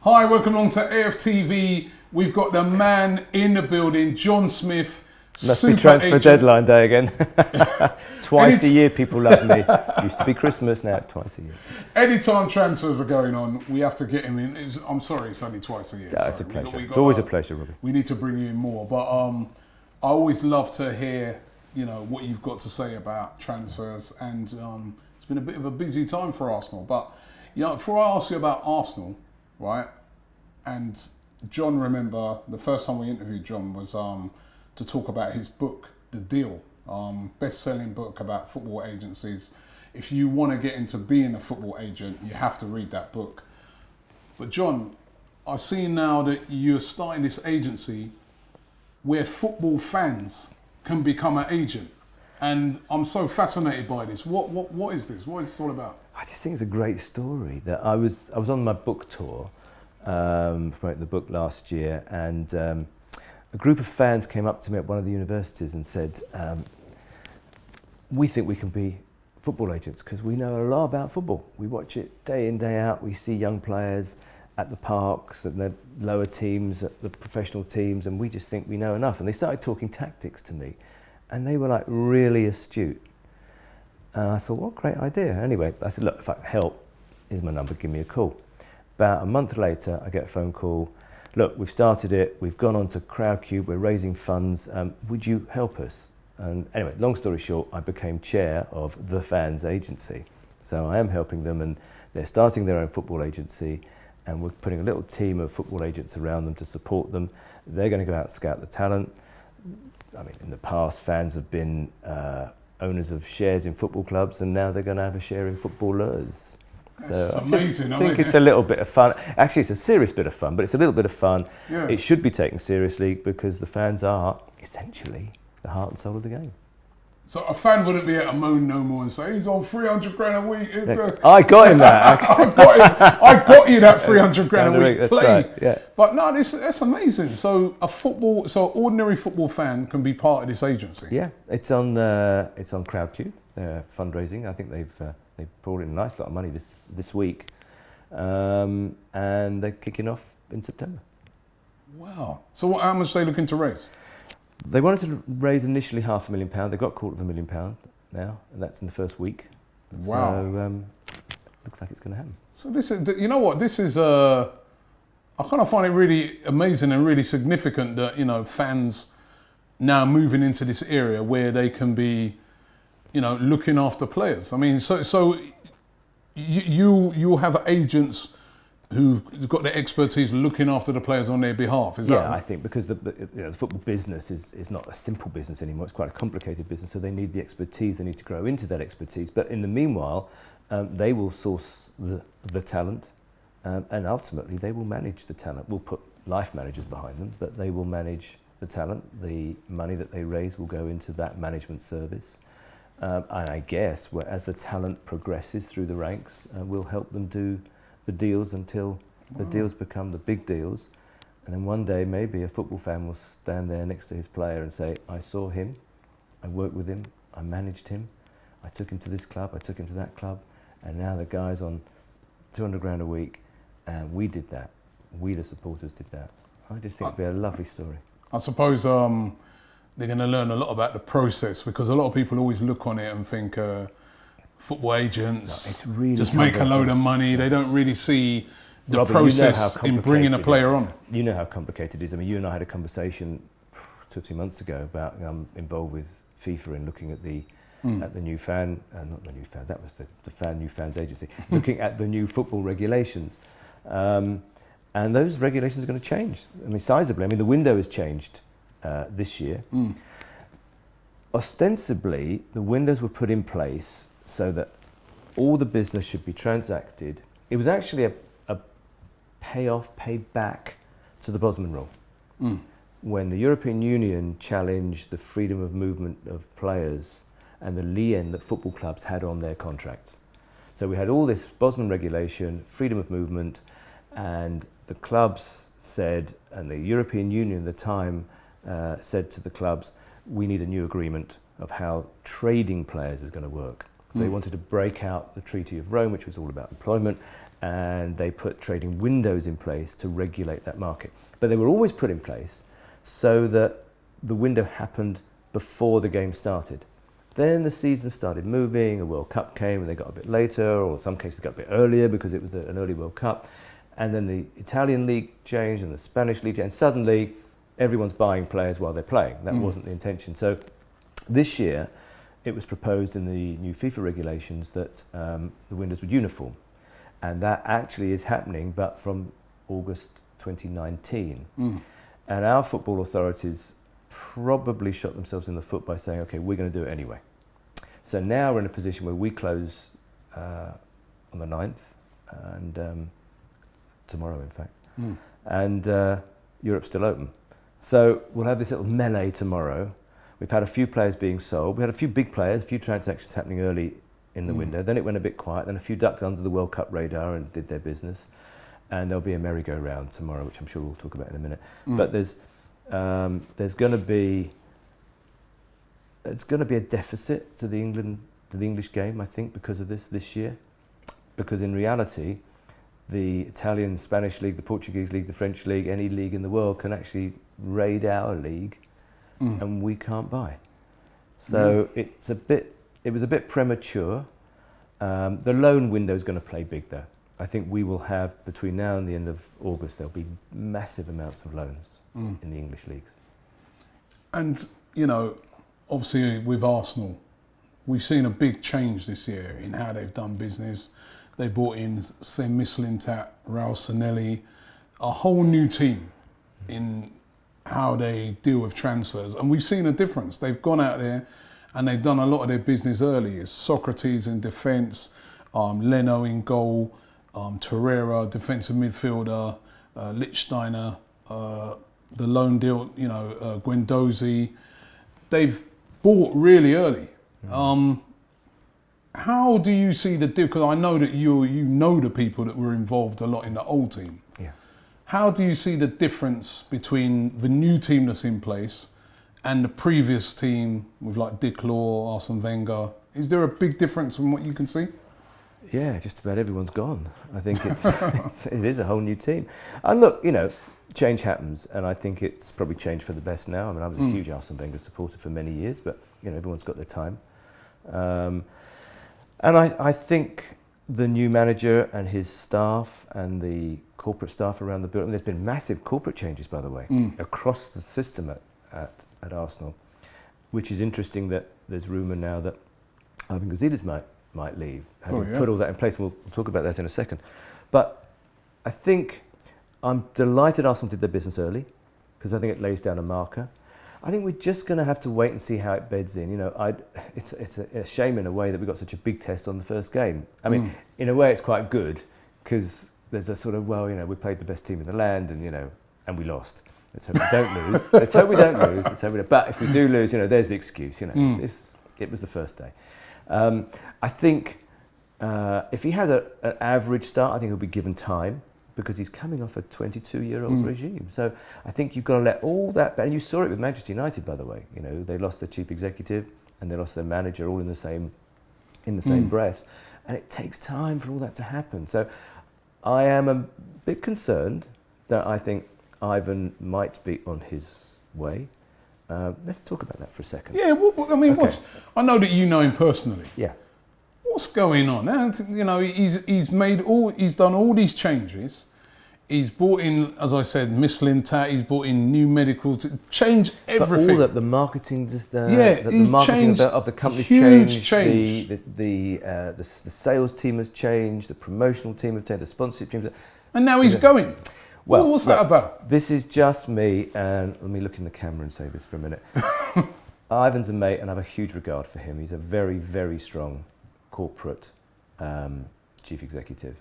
Hi, welcome along to AFTV. We've got the man in the building, Jon Smith. Must be transfer agent. deadline day again. Twice a year people love me. Used to be Christmas, now it's twice a year. Anytime transfers are going on, we have to get him in. I'm sorry, it's only twice a year. Yeah, it's a pleasure. It's always a pleasure, Robbie. We need to bring you in more. But I always love to hear, what you've got to say about transfers. And it's been a bit of a busy time for Arsenal. But, before I ask you about Arsenal, right, and Jon, remember, the first time we interviewed Jon was to talk about his book, The Deal, best-selling book about football agencies. If you want to get into being a football agent, you have to read that book. But Jon, I see now that you're starting this agency where football fans can become an agent. And I'm so fascinated by this. What is this? What is this all about? I just think it's a great story. That I was on my book tour, promoting the book last year, and a group of fans came up to me at one of the universities and said, we think we can be football agents because we know a lot about football. We watch it day in, day out. We see young players at the parks, at the lower teams, at the professional teams, and we just think we know enough. And they started talking tactics to me, and they were like really astute. And I thought, what a great idea. Anyway, I said, look, if I can help, here's my number, give me a call. About a month later, I get a phone call. Look, we've started it, we've gone on to Crowdcube, we're raising funds, would you help us? And anyway, long story short, I became chair of the Fans Agency. So I am helping them, and they're starting their own football agency, and we're putting a little team of football agents around them to support them. They're going to go out and scout the talent. I mean, in the past, fans have been owners of shares in football clubs, and now they're going to have a share in footballers. So I just think it's a little bit of fun. Actually, it's a serious bit of fun, but it's a little bit of fun. Yeah. It should be taken seriously because the fans are essentially the heart and soul of the game. So a fan wouldn't be able to moan no more and say, he's on 300 grand a week. I got him that. I got you that 300 grand a week. That's play. right, yeah. But no, that's amazing. So ordinary football fan can be part of this agency. Yeah, it's on Crowdcube, fundraising. I think they've brought in a nice lot of money this week, and they're kicking off in September. Wow. So how much are they looking to raise? They wanted to raise initially £500,000. They got £250,000 now, and that's in the first week. Wow. So looks like it's going to happen. So this is, this is I kind of find it really amazing and really significant that fans now moving into this area where they can be, looking after players. I mean, so you have agents who've got the expertise looking after the players on their behalf. Is that? Yeah, I think because the football business is not a simple business anymore. It's quite a complicated business, so they need the expertise. They need to grow into that expertise. But in the meanwhile, they will source the talent, and ultimately they will manage the talent. We'll put life managers behind them, but they will manage the talent. The money that they raise will go into that management service. And I guess as the talent progresses through the ranks, we'll help them do the deals until the deals become the big deals. And then one day maybe a football fan will stand there next to his player and say, I saw him, I worked with him, I managed him, I took him to this club, I took him to that club, and now the guy's on 200 grand a week, and we did that. We, the supporters, did that. I just think it'd be a lovely story. I suppose they're going to learn a lot about the process, because a lot of people always look on it and think football agents it's really just make a load of money. They don't really see the Robbie, process in bringing a player on. You know how complicated it is. I mean, you and I had a conversation 2 or 3 months ago about involved with FIFA in looking at the new fan, not the new fans, that was the new fans agency, looking at the new football regulations. And those regulations are going to change. I mean, sizably. I mean, the window has changed this year. Ostensibly, the windows were put in place so that all the business should be transacted. It was actually a payoff, pay back to the Bosman rule. When the European Union challenged the freedom of movement of players and the lien that football clubs had on their contracts. So we had all this Bosman regulation, freedom of movement, and the clubs said, and the European Union at the time said to the clubs, we need a new agreement of how trading players is going to work. So they wanted to break out the Treaty of Rome, which was all about employment, and they put trading windows in place to regulate that market. But they were always put in place so that the window happened before the game started. Then the season started moving, a World Cup came and they got a bit later, or in some cases got a bit earlier because it was an early World Cup. And then the Italian league changed and the Spanish league changed, and suddenly everyone's buying players while they're playing. That wasn't the intention. So this year, it was proposed in the new FIFA regulations that the windows would uniform. And that actually is happening, but from August 2019. And our football authorities probably shot themselves in the foot by saying, okay, we're going to do it anyway. So now we're in a position where we close on the 9th, and tomorrow in fact, and Europe's still open. So we'll have this little melee tomorrow. We've had a few players being sold. We had a few big players, a few transactions happening early in the window. Then it went a bit quiet. Then a few ducked under the World Cup radar and did their business. And there'll be a merry-go-round tomorrow, which I'm sure we'll talk about in a minute. But there's going to be a deficit to the English game, I think, because of this year. Because in reality, the Italian, Spanish league, the Portuguese league, the French league, any league in the world can actually raid our league, and we can't buy. So it was a bit premature. The loan window is going to play big though. I think we will have, between now and the end of August, there'll be massive amounts of loans in the English leagues. And, you know, obviously with Arsenal, we've seen a big change this year in how they've done business. They brought in Sven Mislintat, Raul Sanelli, a whole new team in how they deal with transfers. And we've seen a difference. They've gone out there and they've done a lot of their business early. It's Socrates in defence, Leno in goal, Torreira, defensive midfielder, Lichtsteiner, the loan deal, you know, Guendouzi. They've bought really early. How do you see the deal? Because I know that you know the people that were involved a lot in the old team. Yeah. How do you see the difference between the new team that's in place and the previous team with like Dick Law, Arsene Wenger? Is there a big difference from what you can see? Yeah, just about everyone's gone. I think it is a whole new team. And look, you know, change happens, and I think it's probably changed for the best now. I mean, I was a huge Arsene Wenger supporter for many years, but you know, everyone's got their time. And I think the new manager and his staff and the corporate staff around the building, there's been massive corporate changes, by the way, across the system at Arsenal, which is interesting that there's rumour now that Ivan Gazidis might leave, having put all that in place. We'll talk about that in a second. But I think I'm delighted Arsenal did their business early, because I think it lays down a marker. I think we're just going to have to wait and see how it beds in. You know, it's a shame in a way that we got such a big test on the first game. I mean, in a way it's quite good, because there's a sort of, well, you know, we played the best team in the land, and you know, and we lost. Let's hope we don't lose. Let's hope we don't lose. Let's hope we don't. But if we do lose, you know, there's the excuse. You know, it was the first day. I think if he has an average start, I think he'll be given time, because he's coming off a 22-year-old regime. So I think you've got to let all that, and you saw it with Manchester United, by the way. You know, they lost their chief executive and they lost their manager all in the same breath, and it takes time for all that to happen. So I am a bit concerned that I think Ivan might be on his way. Let's talk about that for a second. Yeah, I mean, okay. I know that you know him personally. Yeah. What's going on? You know, he's done all these changes. He's brought in, as I said, Mislintat. He's brought in new medical to change everything. But all that, the marketing, the marketing of the company's changed. The sales team has changed. The promotional team has changed. The sponsorship team. And now he's going. Well, what's that about? This is just me, and let me look in the camera and say this for a minute. Ivan's a mate, and I have a huge regard for him. He's a very, very strong corporate chief executive,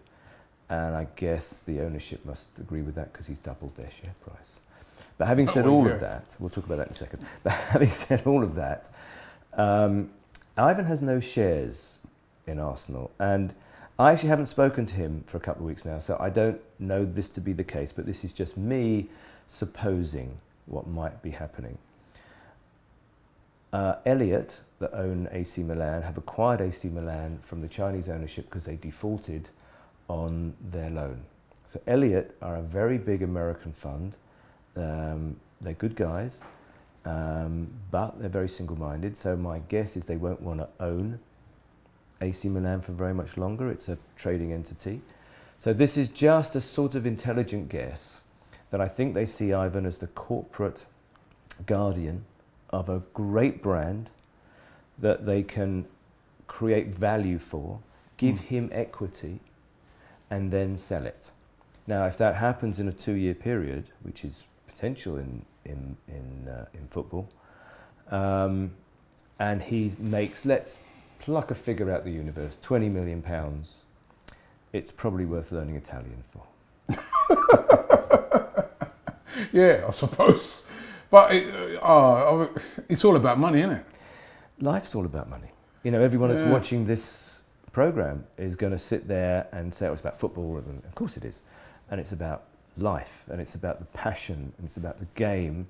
and I guess the ownership must agree with that, because he's doubled their share price. But having said all of that, we'll talk about that in a second, but having said all of that, Ivan has no shares in Arsenal, and I actually haven't spoken to him for a couple of weeks now, so I don't know this to be the case, but this is just me supposing what might be happening. Elliott, that own AC Milan, have acquired AC Milan from the Chinese ownership because they defaulted on their loan. So Elliott are a very big American fund. They're good guys, but they're very single-minded. So my guess is they won't want to own AC Milan for very much longer. It's a trading entity. So this is just a sort of intelligent guess that I think they see Ivan as the corporate guardian of a great brand that they can create value for, give him equity, and then sell it. Now, if that happens in a 2-year period, which is potential in football, and he makes, let's pluck a figure out the universe, £20 million, it's probably worth learning Italian for. Yeah, I suppose. But it's all about money, isn't it? Life's all about money. You know, everyone that's watching this program is going to sit there and say, oh, it's about football. And of course it is. And it's about life, and it's about the passion, and it's about the game,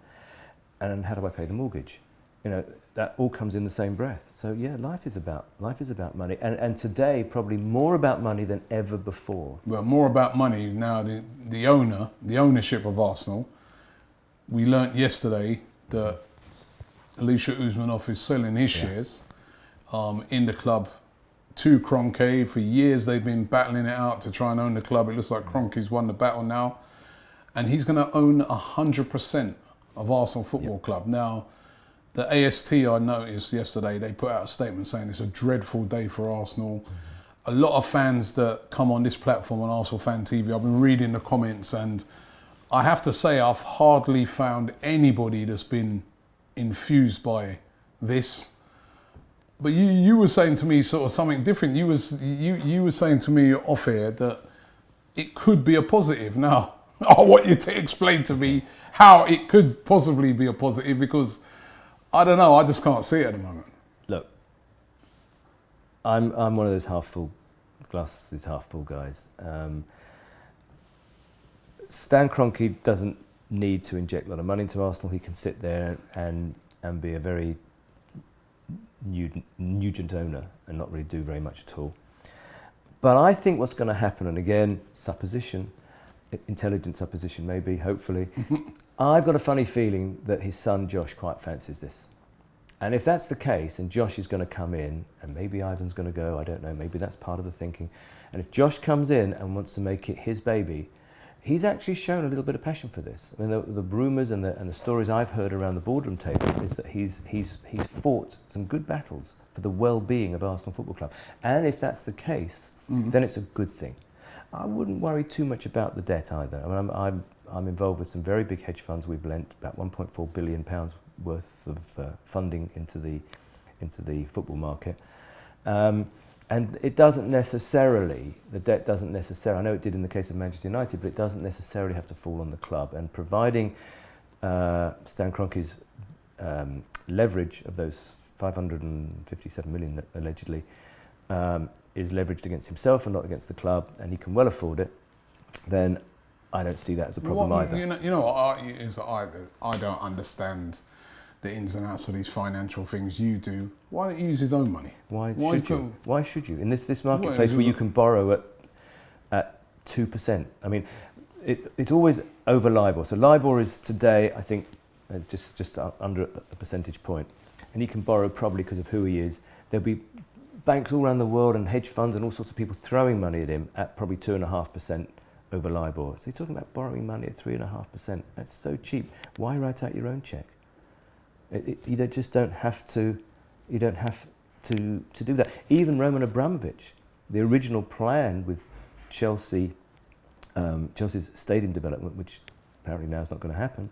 and how do I pay the mortgage? You know, that all comes in the same breath. So yeah, life is about money, and today probably more about money than ever before. Well, more about money now. The ownership of Arsenal. We learnt yesterday that Alisher Usmanov is selling his shares in the club to Kroenke. For years they've been battling it out to try and own the club. It looks like Kroenke's won the battle now. And he's going to own 100% of Arsenal Football Club. Now, the AST, I noticed yesterday, they put out a statement saying it's a dreadful day for Arsenal. A lot of fans that come on this platform on ArsenalFanTV, I've been reading the comments, and I have to say I've hardly found anybody that's been infused by this. But you were saying to me sort of something different. You were saying to me off air that it could be a positive. Now, I want you to explain to me how it could possibly be a positive, because I don't know, I just can't see it at the moment. Look, I'm one of those half full, glass is half full guys. Stan Kroenke doesn't need to inject a lot of money into Arsenal. He can sit there and be a very Nugent owner and not really do very much at all. But I think what's going to happen, and again, supposition, intelligent supposition maybe, hopefully, I've got a funny feeling that his son Josh quite fancies this. And if that's the case, and Josh is going to come in, and maybe Ivan's going to go, I don't know, maybe that's part of the thinking. And if Josh comes in and wants to make it his baby, he's actually shown a little bit of passion for this. I mean, the rumours and the stories I've heard around the boardroom table is that he's fought some good battles for the well-being of Arsenal Football Club. And if that's the case, then it's a good thing. I wouldn't worry too much about the debt either. I mean, I'm involved with some very big hedge funds. We've lent about £1.4 billion worth of funding into the football market. And it doesn't necessarily, the debt doesn't necessarily, I know it did in the case of Manchester United, but it doesn't necessarily have to fall on the club. And providing Stan Kroenke's leverage of those 557 million allegedly is leveraged against himself and not against the club, and he can well afford it, then I don't see that as a problem either. You know what I don't understand the ins and outs of these financial things. You do. Why don't you use his own money? Why should you? In this marketplace where you can borrow at 2%. I mean, it's always over LIBOR. So LIBOR is today, I think, just under a percentage point. And he can borrow probably because of who he is. There'll be banks all around the world and hedge funds and all sorts of people throwing money at him at probably 2.5% over LIBOR. So you're talking about borrowing money at 3.5%. That's so cheap. Why write out your own check? You just don't have to. You don't have to do that. Even Roman Abramovich, the original plan with Chelsea's stadium development, which apparently now is not going to happen,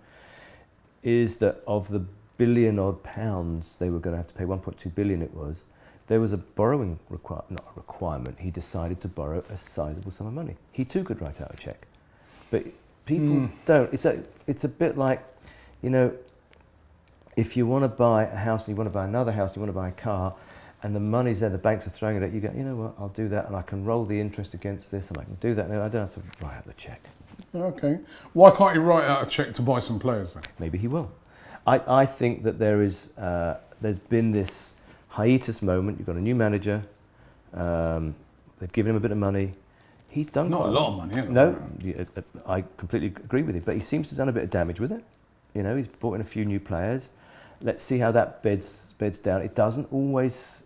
is that of the billion-odd pounds they were going to have to pay, 1.2 billion it was, there was a borrowing requirement. He decided to borrow a sizable sum of money. He too could write out a check, but people don't. It's a bit like, you know, if you want to buy a house and you want to buy another house, you want to buy a car, and the money's there, the banks are throwing it at you, go, you know what, I'll do that, and I can roll the interest against this, and I can do that, and I don't have to write out the check. Okay. Why can't he write out a check to buy some players then? Maybe he will. I think that there is there's been this hiatus moment. You've got a new manager. They've given him a bit of money. He's done Not quite a lot of money. Is it? No, I completely agree with you. But he seems to have done a bit of damage with it. You know, he's brought in a few new players. Let's see how that beds down. It doesn't always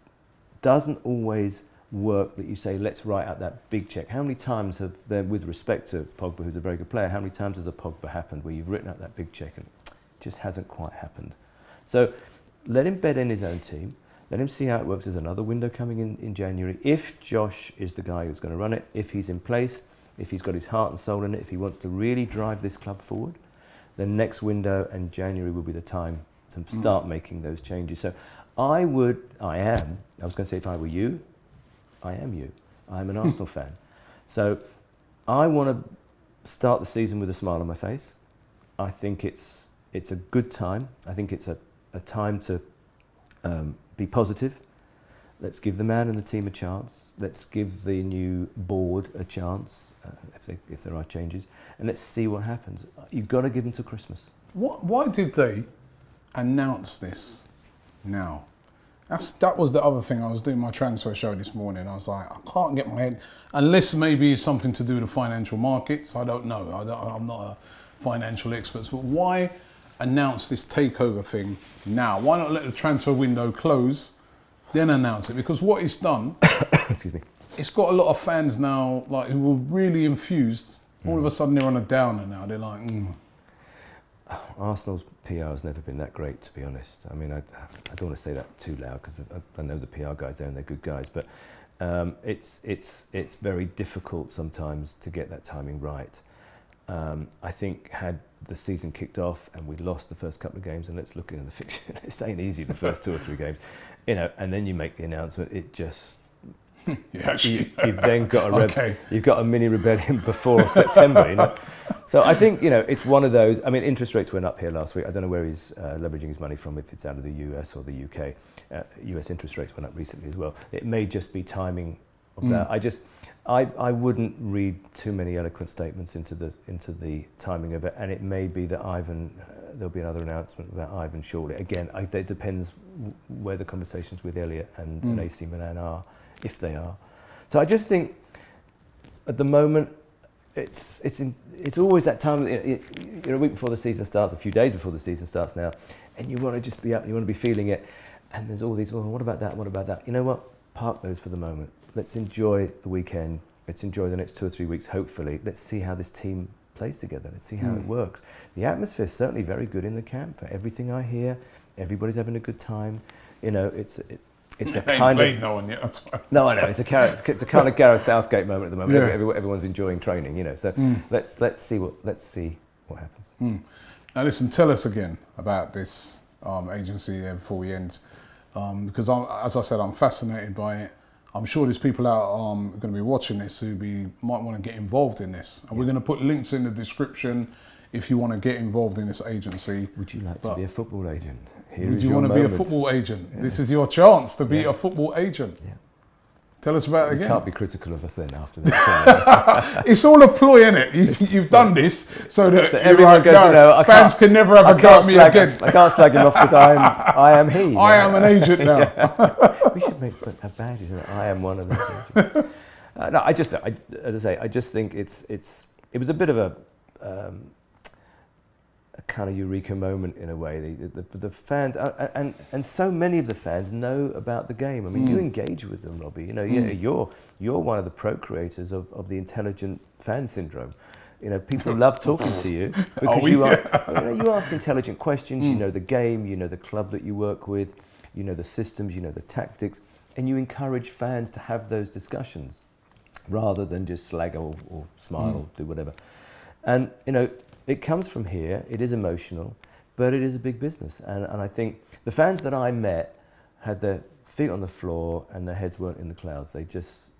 work that you say, let's write out that big check. How many times have there, with respect to Pogba, who's a very good player, how many times has a Pogba happened where you've written out that big check and it just hasn't quite happened? So let him bed in his own team. Let him see how it works. There's another window coming in January. If Josh is the guy who's going to run it, if he's in place, if he's got his heart and soul in it, if he wants to really drive this club forward, then next window and January will be the time to start making those changes. So I was going to say if I were you, I am you. I'm an Arsenal fan. So I want to start the season with a smile on my face. I think it's a good time. I think it's a time to be positive. Let's give the man and the team a chance. Let's give the new board a chance, if there are changes, and let's see what happens. You've got to give them to Christmas. Why did they announce this now? That was the other thing. I was doing my transfer show this morning. I was like, I can't get my head, unless maybe it's something to do with the financial markets. I don't know. I'm not a financial expert. But why announce this takeover thing now? Why not let the transfer window close, then announce it? Because what it's done, excuse me, it's got a lot of fans now, like, who were really infused. All of a sudden they're on a downer now. They're like, Arsenal's PR has never been that great, to be honest. I mean, I don't want to say that too loud because I know the PR guys there and they're good guys, but it's very difficult sometimes to get that timing right. I think had the season kicked off and we'd lost the first couple of games, and let's look into the fiction, this ain't easy, the first 2 or 3 games, you know, and then you make the announcement, it just... you've then got you've got a mini rebellion before September, you know. So I think, you know, it's one of those. I mean, interest rates went up here last week. I don't know where he's leveraging his money from, if it's out of the US or the UK. US interest rates went up recently as well. It may just be timing of that. I wouldn't read too many eloquent statements into the timing of it, and it may be that there'll be another announcement about Ivan shortly. Again, it depends where the conversations with Elliot and AC Milan are, if they are. So I just think at the moment it's always that time. You're a week before the season starts, a few days before the season starts now, and you want to just be up, you want to be feeling it, and there's all these, well, what about that, what about that? You know what, park those for the moment. Let's enjoy the weekend, let's enjoy the next 2 or 3 weeks, hopefully. Let's see how this team plays together, let's see how it works. The atmosphere is certainly very good in the camp. For everything I hear, everybody's having a good time. You know, it's a kind of... no one yet. No, I know. It's a kind of Gareth Southgate moment at the moment. Yeah. Everyone's enjoying training, you know. So let's see what happens. Now, listen. Tell us again about this agency there before we end, because as I said, I'm fascinated by it. I'm sure there's people out going to be watching this who might want to get involved in this, and we're going to put links in the description if you want to get involved in this agency. Would you like to be a football agent? Would you want to be a football agent? Yes. This is your chance to be a football agent. Yeah. Tell us about it again. You can't be critical of us then after that. It's all a ploy, isn't it? You've done this so that everyone goes, fans can never have a go at me again. I can't slag him off because I am he. I am an agent now. We should make a badge, isn't it? I am one of them. No, as I just think it was a bit of a kind of eureka moment in a way. The fans and so many of the fans know about the game. I mean, you engage with them, Robbie. You know, you're one of the procreators of the intelligent fan syndrome. You know, people love talking to you because you ask intelligent questions. You know the game. You know the club that you work with. You know the systems. You know the tactics, and you encourage fans to have those discussions rather than just slag or smile or do whatever. And you know. It comes from here, it is emotional, but it is a big business. And I think the fans that I met had their feet on the floor and their heads weren't in the clouds. They just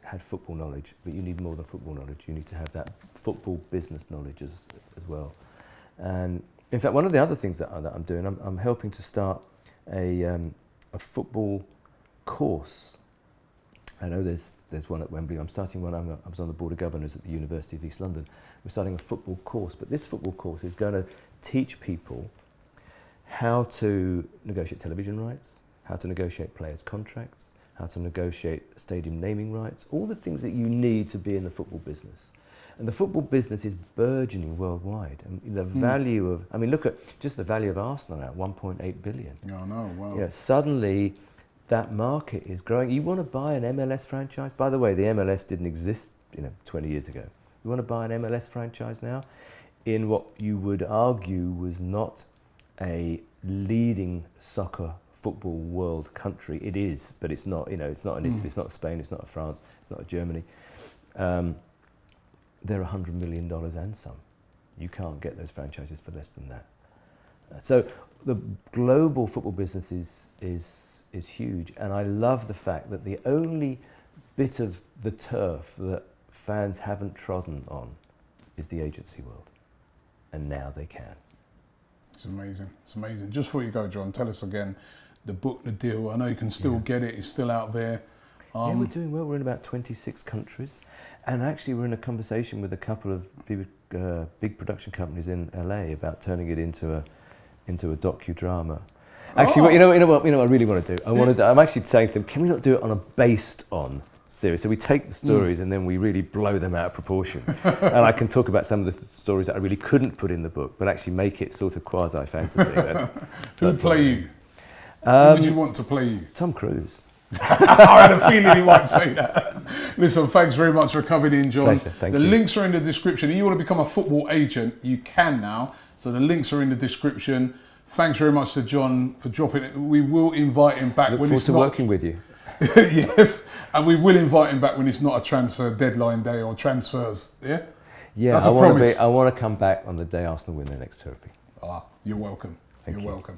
had football knowledge, but you need more than football knowledge. You need to have that football business knowledge as well. And in fact, one of the other things that I'm doing, I'm helping to start a football course. I know there's one at Wembley. I'm starting one. I was on the Board of Governors at the University of East London. We're starting a football course, but this football course is going to teach people how to negotiate television rights, how to negotiate players' contracts, how to negotiate stadium naming rights, all the things that you need to be in the football business. And the football business is burgeoning worldwide. And the value of, I mean, look at just the value of Arsenal now, 1.8 billion. Yeah, I know, wow. You know, suddenly that market is growing. You want to buy an MLS franchise? By the way, the MLS didn't exist, 20 years ago. You want to buy an MLS franchise now in what you would argue was not a leading soccer football world country. It is, but it's not, it's not an Italy, it's not Spain, it's not France, it's not Germany. They're $100 million and some. You can't get those franchises for less than that. So the global football business is huge, and I love the fact that the only bit of the turf that fans haven't trodden on is the agency world, and now they can. It's amazing. It's amazing. Just before you go, Jon, tell us again the book, The Deal. I know you can still get it. It's still out there. Yeah, we're doing well. We're in about 26 countries, and actually we're in a conversation with a couple of big production companies in LA about turning it into a docudrama. Actually, you know what I really want to do? I'm actually saying to them, can we not do it on a based on series? So we take the stories and then we really blow them out of proportion. And I can talk about some of the stories that I really couldn't put in the book, but actually make it sort of quasi-fantasy. Who would play you? Who would you want to play you? Tom Cruise. I had a feeling he might say that. Listen, thanks very much for coming in, Jon. Pleasure, thank you. The links are in the description. If you want to become a football agent, you can now. So the links are in the description. Thanks very much to Jon for dropping it. We will invite him back when it's not working with you. Yes, and we will invite him back when it's not a transfer deadline day or transfers. Yeah. Yeah, that's a promise. I want to come back on the day Arsenal win their next trophy. You're welcome. You're welcome.